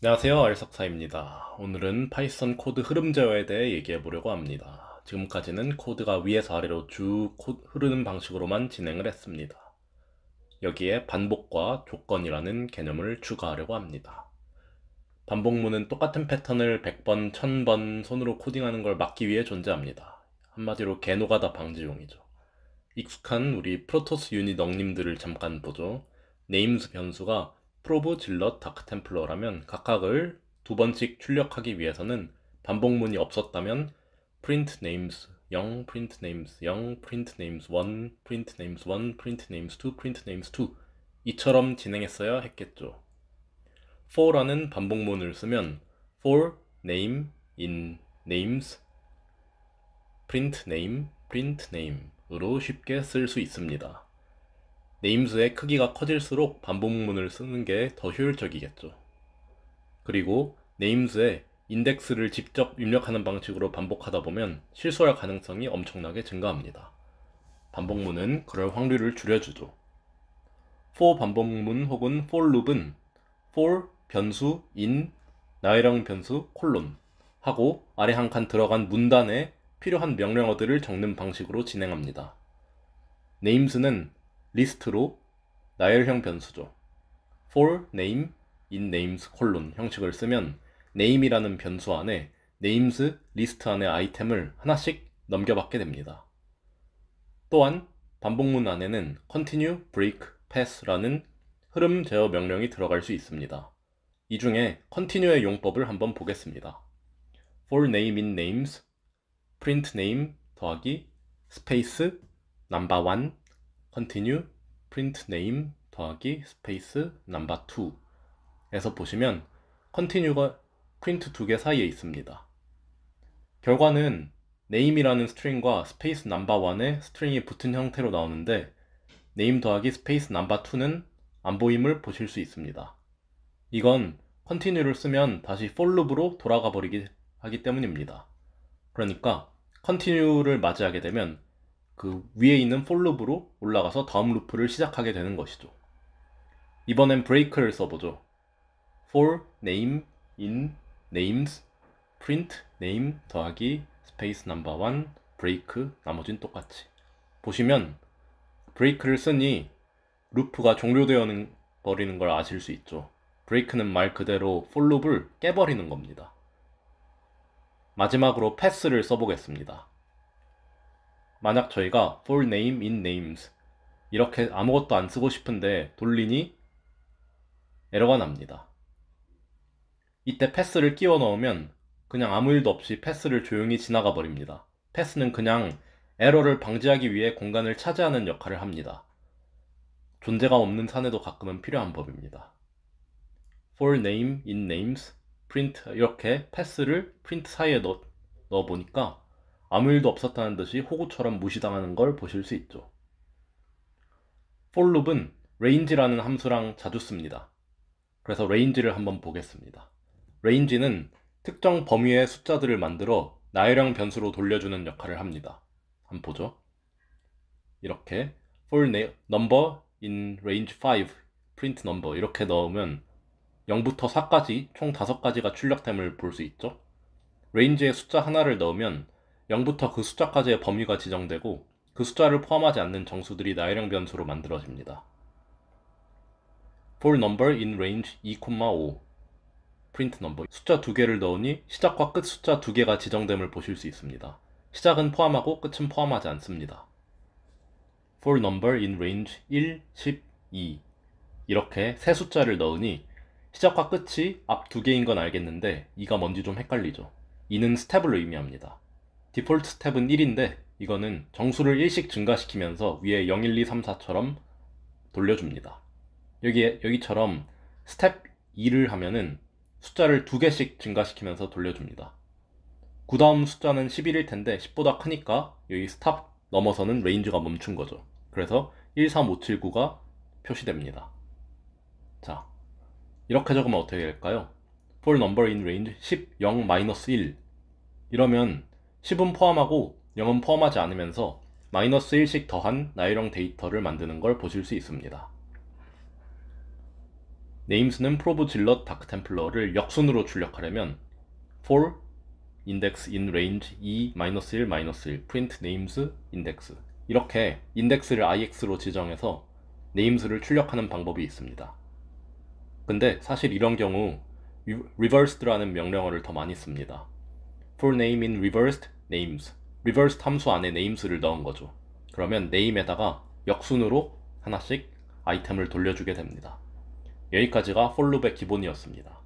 안녕하세요, 알석사입니다. 오늘은 파이썬 코드 흐름 제어에 대해 얘기해 보려고 합니다. 지금까지는 코드가 위에서 아래로 쭉 흐르는 방식으로만 진행을 했습니다. 여기에 반복과 조건이라는 개념을 추가하려고 합니다. 반복문은 똑같은 패턴을 100번, 1000번 손으로 코딩하는 걸 막기 위해 존재합니다. 한마디로 개노가다 방지용이죠. 익숙한 우리 프로토스 유닛 엉님들을 잠깐 보죠. 네임스 변수가 프로브, 질럿, 다크템플러라면 각각을 두 번씩 출력하기 위해서는 반복문이 없었다면 print names 0, print names 0, print names 1, print names 1, print names 2, print names 2 이처럼 진행했어야 했겠죠. for라는 반복문을 쓰면 for name in names print name, print name으로 쉽게 쓸 수 있습니다. 네임스의 크기가 커질수록 반복문을 쓰는 게 더 효율적이겠죠. 그리고 네임스에 인덱스를 직접 입력하는 방식으로 반복하다 보면 실수할 가능성이 엄청나게 증가합니다. 반복문은 그럴 확률을 줄여주죠. for 반복문 혹은 for loop은 for 변수 in 나열형 변수 콜론 하고 아래 한 칸 들어간 문단에 필요한 명령어들을 적는 방식으로 진행합니다. names는 리스트로 나열형 변수죠. for name in names 콜론 형식을 쓰면 name이라는 변수 안에 names 리스트 안의 아이템을 하나씩 넘겨받게 됩니다. 또한 반복문 안에는 continue, break, pass라는 흐름 제어 명령이 들어갈 수 있습니다. 이 중에 continue의 용법을 한번 보겠습니다. for name in names print name 더하기 스페이스 number 1 continue print name 더하기 스페이스 number 2 에서 보시면 continue가 print 두 개 사이에 있습니다. 결과는 name이라는 스트링과 스페이스 number 1에 스트링이 붙은 형태로 나오는데 name 더하기 스페이스 number 2는 안 보임을 보실 수 있습니다. 이건 continue를 쓰면 다시 for loop으로 돌아가 버리기 하기 때문입니다. 그러니까 continue를 맞이하게 되면 그 위에 있는 for loop으로 올라가서 다음 루프를 시작하게 되는 것이죠. 이번엔 break를 써보죠. for name in names print name 더하기 스페이스 number 1 break 나머진 똑같이 보시면 break를 쓰니 루프가 종료되어 버리는 걸 아실 수 있죠. break는 말 그대로 for loop을 깨버리는 겁니다. 마지막으로 pass를 써보겠습니다. 만약 저희가 for name in names 이렇게 아무것도 안 쓰고 싶은데 돌리니 에러가 납니다. 이때 패스를 끼워 넣으면 그냥 아무 일도 없이 패스를 조용히 지나가 버립니다. 패스는 그냥 에러를 방지하기 위해 공간을 차지하는 역할을 합니다. 존재가 없는 사내도 가끔은 필요한 법입니다. for name in names print 이렇게 패스를 프린트 사이에 넣어 보니까 아무 일도 없었다는 듯이 호구처럼 무시당하는 걸 보실 수 있죠. for loop은 range라는 함수랑 자주 씁니다. 그래서 range를 한번 보겠습니다. range는 특정 범위의 숫자들을 만들어 나열형 변수로 돌려주는 역할을 합니다. 한번 보죠. 이렇게 for number in range 5 print number 이렇게 넣으면 0부터 4까지 총 5가지가 출력됨을 볼 수 있죠. range에 숫자 하나를 넣으면 0부터 그 숫자까지의 범위가 지정되고 그 숫자를 포함하지 않는 정수들이 나열형 변수로 만들어집니다. for number in range 2,5 print number 숫자 2개를 넣으니 시작과 끝 숫자 2개가 지정됨을 보실 수 있습니다. 시작은 포함하고 끝은 포함하지 않습니다. for number in range 1, 10, 2 이렇게 세 숫자를 넣으니 시작과 끝이 앞 2개인 건 알겠는데 2가 뭔지 좀 헷갈리죠. 2는 스텝을 의미합니다. 디폴트 스텝은 1인데 이거는 정수를 1씩 증가시키면서 위에 0, 1, 2, 3, 4처럼 돌려줍니다. 여기처럼 스텝 2를 하면은 숫자를 2개씩 증가시키면서 돌려줍니다. 그 다음 숫자는 11일 텐데 10보다 크니까 여기 스탑 넘어서는 레인지가 멈춘 거죠. 그래서 13579가 표시됩니다. 자, 이렇게 적으면 어떻게 될까요? for number in range 10, 0, -1 이러면 10은 포함하고 0은 포함하지 않으면서 -1씩 더한 나열형 데이터를 만드는 걸 보실 수 있습니다. names는 프로브 질럿 다크템플러를 역순으로 출력하려면 for index in range e-1-1 print names index 이렇게 인덱스를 ix로 지정해서 names를 출력하는 방법이 있습니다. 근데 사실 이런 경우 reversed라는 명령어를 더 많이 씁니다. for name in reversed names reversed 함수 안에 names를 넣은 거죠. 그러면 name에다가 역순으로 하나씩 아이템을 돌려주게 됩니다. 여기까지가 for loop의 기본이었습니다.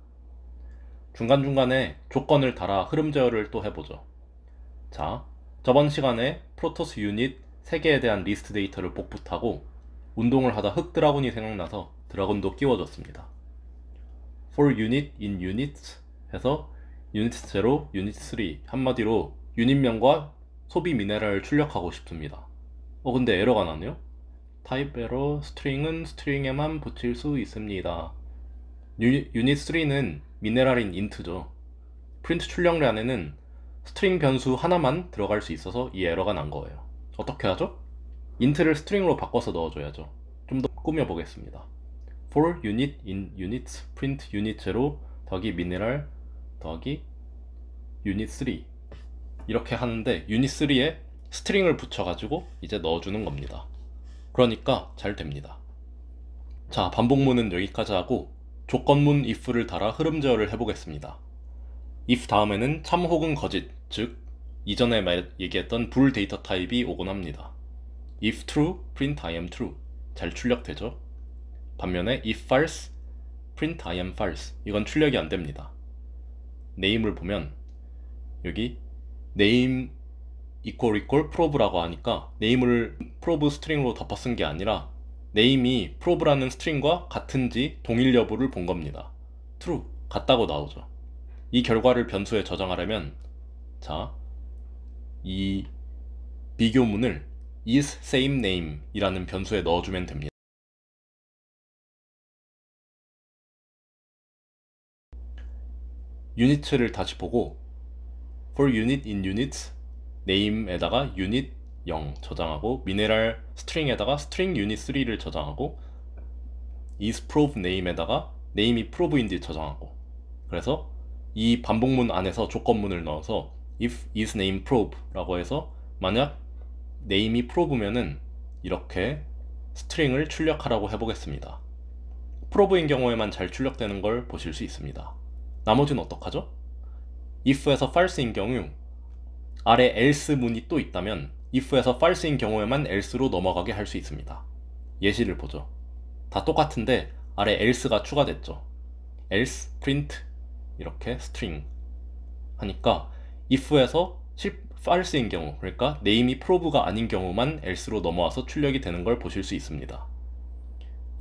중간중간에 조건을 달아 흐름 제어를 또 해보죠. 자, 저번 시간에 프로토스 유닛 3개에 대한 리스트 데이터를 복붙하고 운동을 하다 흑 드라곤이 생각나서 드라곤도 끼워줬습니다. for unit in units 해서 유닛 0, 유닛 3 한마디로 유닛명과 소비 미네랄을 출력하고 싶습니다. 근데 에러가 나네요? 타입 에러 스트링은 스트링에만 붙일 수 있습니다. 유닛 3는 미네랄인 인트죠. 프린트 출력란에는 스트링 변수 하나만 들어갈 수 있어서 이 에러가 난 거예요. 어떻게 하죠? 인트를 스트링으로 바꿔서 넣어줘야죠. 좀 더 꾸며보겠습니다. for unit in units print unit 0 더하기 미네랄 더하기 유닛 3 이렇게 하는데 유닛 3에 스트링을 붙여가지고 이제 넣어주는 겁니다. 그러니까 잘 됩니다. 자, 반복문은 여기까지 하고 조건문 if를 달아 흐름 제어를 해보겠습니다. if 다음에는 참 혹은 거짓, 즉 이전에 얘기했던 불 데이터 타입이 오곤 합니다. if true, print I am true 잘 출력되죠? 반면에 if false, print I am false 이건 출력이 안 됩니다. name을 보면 여기 name equal probe라고 하니까 name을 probe 스트링으로 덮어 쓴 게 아니라 name이 probe라는 스트링과 같은지 동일 여부를 본 겁니다. true, 같다고 나오죠. 이 결과를 변수에 저장하려면 자, 이 비교문을 is same name 이라는 변수에 넣어주면 됩니다. 유닛을 다시 보고 for unit in units name에다가 unit 0 저장하고 미네랄 스트링에다가 string unit 3를 저장하고 is probe name에다가 name이 probe인지 저장하고 그래서 이 반복문 안에서 조건문을 넣어서 if is name probe 라고 해서 만약 name이 probe면은 이렇게 스트링을 출력하라고 해보겠습니다. probe인 경우에만 잘 출력되는 걸 보실 수 있습니다. 나머지는 어떡하죠? if에서 false인 경우 아래 else 문이 또 있다면 if에서 false인 경우에만 else로 넘어가게 할 수 있습니다. 예시를 보죠. 다 똑같은데 아래 else가 추가됐죠. else print 이렇게 string 하니까 if에서 false인 경우 그러니까 name이 probe가 아닌 경우만 else로 넘어와서 출력이 되는 걸 보실 수 있습니다.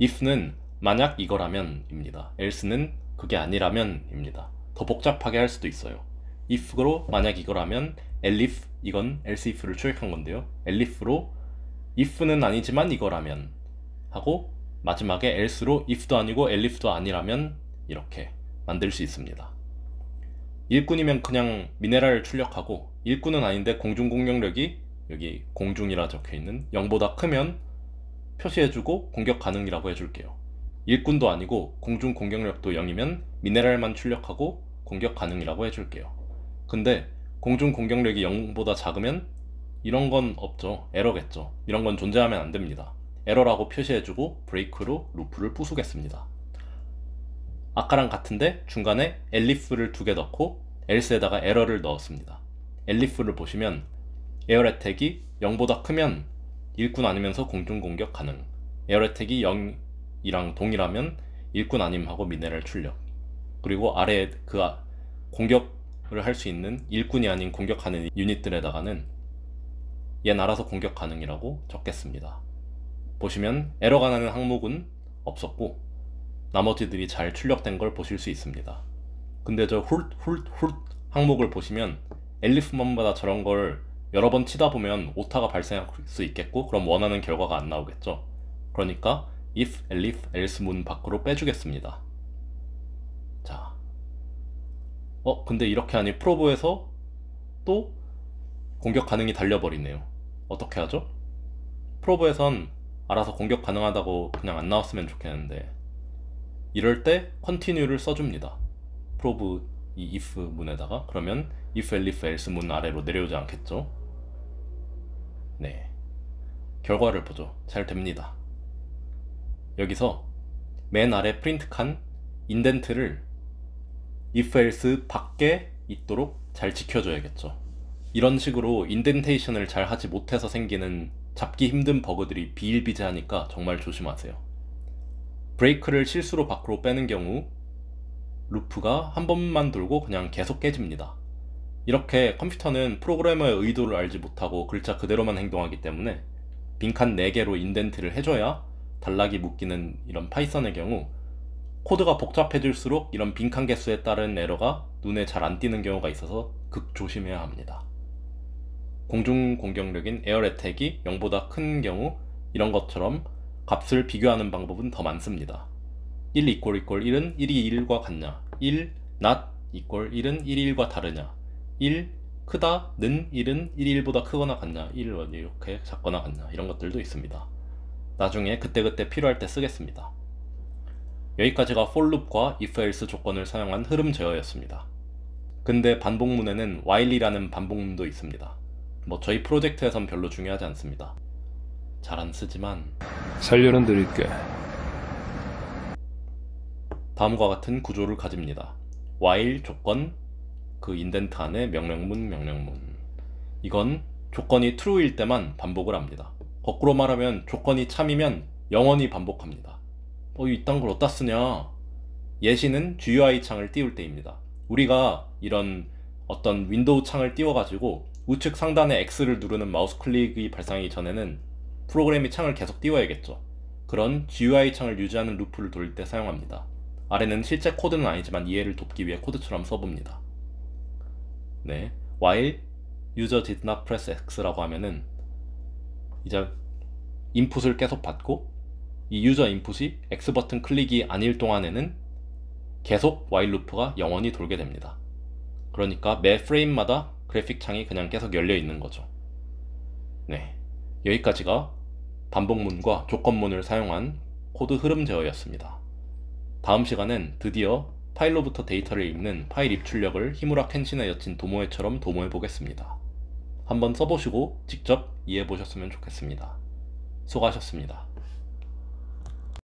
if는 만약 이거라면 입니다. else는 그게 아니라면 입니다. 더 복잡하게 할 수도 있어요. if로 만약 이거라면 elif 이건 else if를 출력한 건데요. elif로 if는 아니지만 이거라면 하고 마지막에 else로 if도 아니고 elif도 아니라면 이렇게 만들 수 있습니다. 일꾼이면 그냥 미네랄을 출력하고 일꾼은 아닌데 공중 공격력이 여기 공중이라 적혀있는 0보다 크면 표시해주고 공격 가능이라고 해줄게요. 일꾼도 아니고 공중 공격력도 0이면 미네랄만 출력하고 공격 가능이라고 해줄게요. 근데 공중 공격력이 0보다 작으면 이런 건 없죠. 에러겠죠. 이런 건 존재하면 안 됩니다. 에러라고 표시해주고 브레이크로 루프를 부수겠습니다. 아까랑 같은데 중간에 elif를 2개 넣고 else에다가 에러를 넣었습니다. elif를 보시면 에어 혜택이 0보다 크면 일꾼 아니면서 공중 공격 가능, 에어 혜택이 0이랑 동일하면 일꾼 아님 하고 미네랄 출력, 그리고 아래에 그 공격을 할 수 있는 일꾼이 아닌 공격하는 유닛들에다가는 얘는 알아서 공격 가능이라고 적겠습니다. 보시면 에러가 나는 항목은 없었고 나머지들이 잘 출력된 걸 보실 수 있습니다. 근데 저 훌 항목을 보시면 엘리프먼마다 저런 걸 여러 번 치다 보면 오타가 발생할 수 있겠고 그럼 원하는 결과가 안 나오겠죠. 그러니까 if, elif, else 문 밖으로 빼주겠습니다. 자, 근데 이렇게 하니 프로브에서 또 공격 가능이 달려버리네요. 어떻게 하죠? 프로브에선 알아서 공격 가능하다고 그냥 안 나왔으면 좋겠는데 이럴 때 continue를 써줍니다. prove 이 if 문에다가. 그러면 if, elif, else 문 아래로 내려오지 않겠죠? 네, 결과를 보죠. 잘 됩니다. 여기서 맨 아래 프린트 칸 인덴트를 if, else 밖에 있도록 잘 지켜줘야겠죠. 이런 식으로 인덴테이션을 잘 하지 못해서 생기는 잡기 힘든 버그들이 비일비재하니까 정말 조심하세요. 브레이크를 실수로 밖으로 빼는 경우 루프가 한 번만 돌고 그냥 계속 깨집니다. 이렇게 컴퓨터는 프로그래머의 의도를 알지 못하고 글자 그대로만 행동하기 때문에 빈칸 4개로 인덴트를 해줘야 단락이 묶이는 이런 파이썬의 경우 코드가 복잡해질수록 이런 빈칸 개수에 따른 에러가 눈에 잘 안 띄는 경우가 있어서 극조심해야 합니다. 공중 공격력인 에어어택이 0보다 큰 경우 이런 것처럼 값을 비교하는 방법은 더 많습니다. 1 1 1은 1이 1과 같냐, 1 not equal 1은 1이 1과 다르냐, 1 크다는 1은 1이 1보다 크거나 같냐, 1은 이렇게 작거나 같냐, 이런 것들도 있습니다. 나중에 그때그때 필요할 때 쓰겠습니다. 여기까지가 for loop과 if else 조건을 사용한 흐름 제어였습니다. 근데 반복문에는 while이라는 반복문도 있습니다. 저희 프로젝트에선 별로 중요하지 않습니다. 잘 안 쓰지만 살려는 드릴게. 다음과 같은 구조를 가집니다. while 조건, 그 인덴트 안에 명령문. 이건 조건이 true일 때만 반복을 합니다. 거꾸로 말하면 조건이 참이면 영원히 반복합니다. 이딴 걸 어디다 쓰냐? 예시는 GUI 창을 띄울 때입니다. 우리가 이런 어떤 윈도우 창을 띄워가지고 우측 상단에 X를 누르는 마우스 클릭이 발생하기 전에는 프로그램이 창을 계속 띄워야겠죠. 그런 GUI 창을 유지하는 루프를 돌릴 때 사용합니다. 아래는 실제 코드는 아니지만 이해를 돕기 위해 코드처럼 써봅니다. 네, while user did not press X라고 하면은 이제 인풋을 계속 받고 이 유저 인풋이 X 버튼 클릭이 아닐 동안에는 계속 while 루프가 영원히 돌게 됩니다. 그러니까 매 프레임마다 그래픽 창이 그냥 계속 열려 있는 거죠. 네, 여기까지가 반복문과 조건문을 사용한 코드 흐름 제어였습니다. 다음 시간엔 드디어 파일로부터 데이터를 읽는 파일 입출력을 히무라 켄신의 여친 도모에처럼 도모해 보겠습니다. 한번 써보시고 직접 이해해 보셨으면 좋겠습니다. 수고하셨습니다.